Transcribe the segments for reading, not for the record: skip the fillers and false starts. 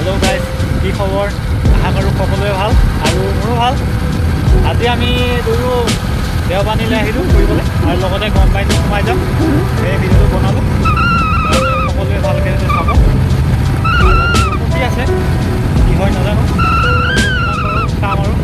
Hello' guys, কি খবৰ? আশা কৰোঁ সকলোৱে ভাল আৰু মোৰো ভাল। আজি আমি দুয়ো দেওপানীলৈ আহিলোঁ ফুৰিবলৈ আৰু লগতে কম্বাইনটো সোমাই যাম। সেই ভিডিঅ'টো বনালোঁ, সকলোৱে ভালকৈ চাব। কি আছে কি হয় নাজানো, যিমান পাৰোঁ চাম আৰু।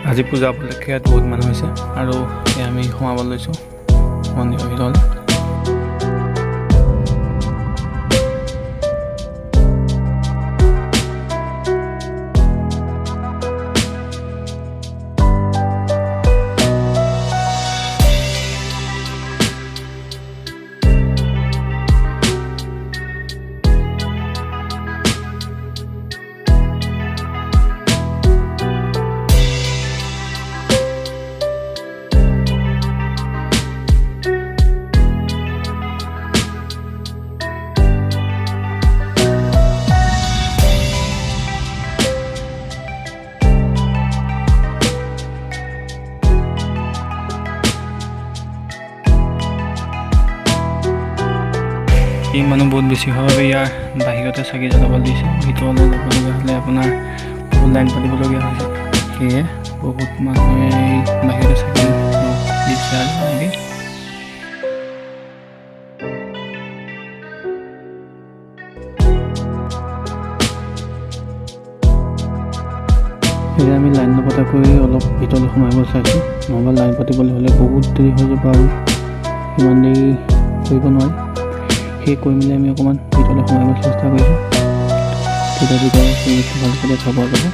আজি পূজা উপলক্ষে ইয়াত বহুত মানুহ হৈছে আৰু আমি সোমাব লৈছোঁ মন্দিৰৰ ভিতৰলৈ। মানুহ বহুত বেছি হোৱাৰ বাবে ইয়াৰ বাহিৰতে চাকি জ্বলাব দিছে। ভিতৰলৈ যাবলগীয়া হ'লে আপোনাৰ বহুত লাইন পাতিবলগীয়া হৈছে, সেয়ে বহুত মানুহে বাহিৰতে চাকি দিছে আৰু এনেকৈ। সেয়ে আমি লাইন নপতাকৈ অলপ ভিতৰলৈ সোমাব চাইছোঁ, নহ'বা লাইন পাতিবলৈ হ'লে বহুত দেৰি হৈ যাব আৰু ইমান দেৰি কৰিব নোৱাৰি। সেই কৰি মেলি আমি অকণমান ভিতৰলৈ সোমাব চেষ্টা কৰিছোঁ, তেতিয়া ভিতৰৰ পৰিৱেশটো ভালকৈ দেখা পোৱা যাব।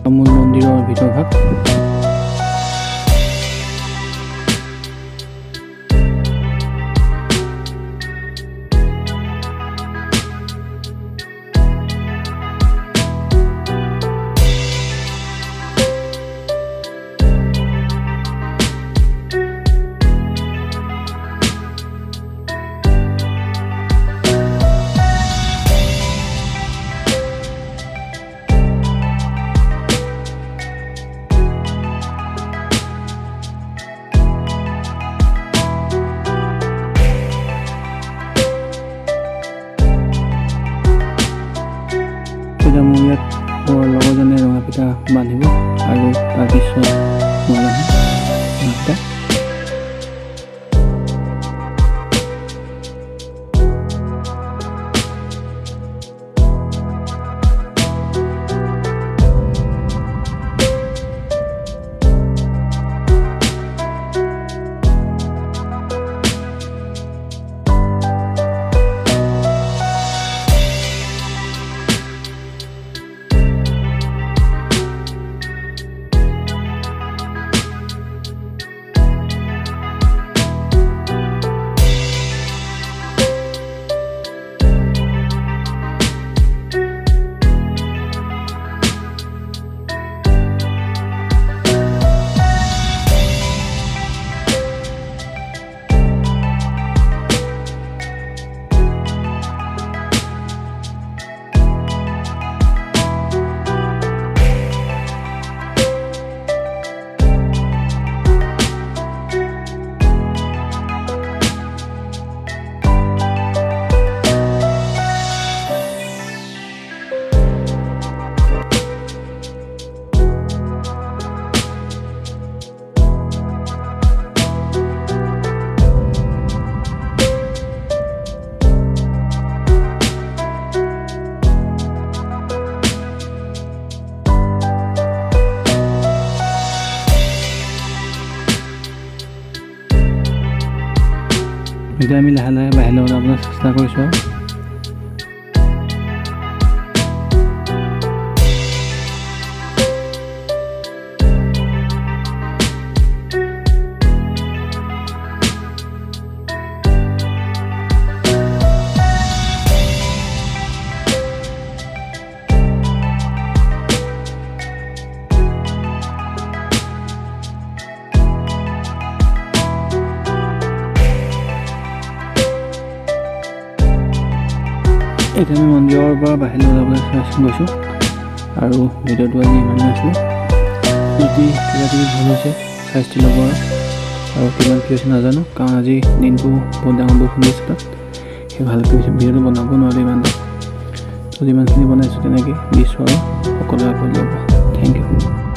মূল মন্দিৰৰ ভিতৰভাগ। এতিয়া মোৰ ইয়াত মোৰ লগৰজনে ৰঙা পিঠা বান্ধিব আৰু তাৰপিছত মই বান্ধিম ৰঙা পিঠা। এতিয়া আমি লাহে লাহে বাহিৰলৈ ওলাবলৈ চেষ্টা কৰিছোঁ আৰু এতিয়া আমি মন্দিৰৰ পৰা বাহিৰলৈ ওলাবলৈ গৈছোঁ আৰু ভিডিঅ'টো আজি ইমানেই আছিলে। যদি কিবা কিবি ভুল হৈছে চাইচিতি ল'ব আৰু কিমান কি হৈছে নাজানো, কাৰণ আজি দিনটো বহুত ডাঙৰ বৰষুণ দিছে তাত, সেই ভালকৈ হৈছে ভিডিঅ'টো বনাব নোৱাৰিলোঁ ইমানটো। ত' যিমানখিনি বনাইছোঁ তেনেকৈ দিছোঁ আৰু সকলোৱে আগবাঢ়ি যাব। Thank U.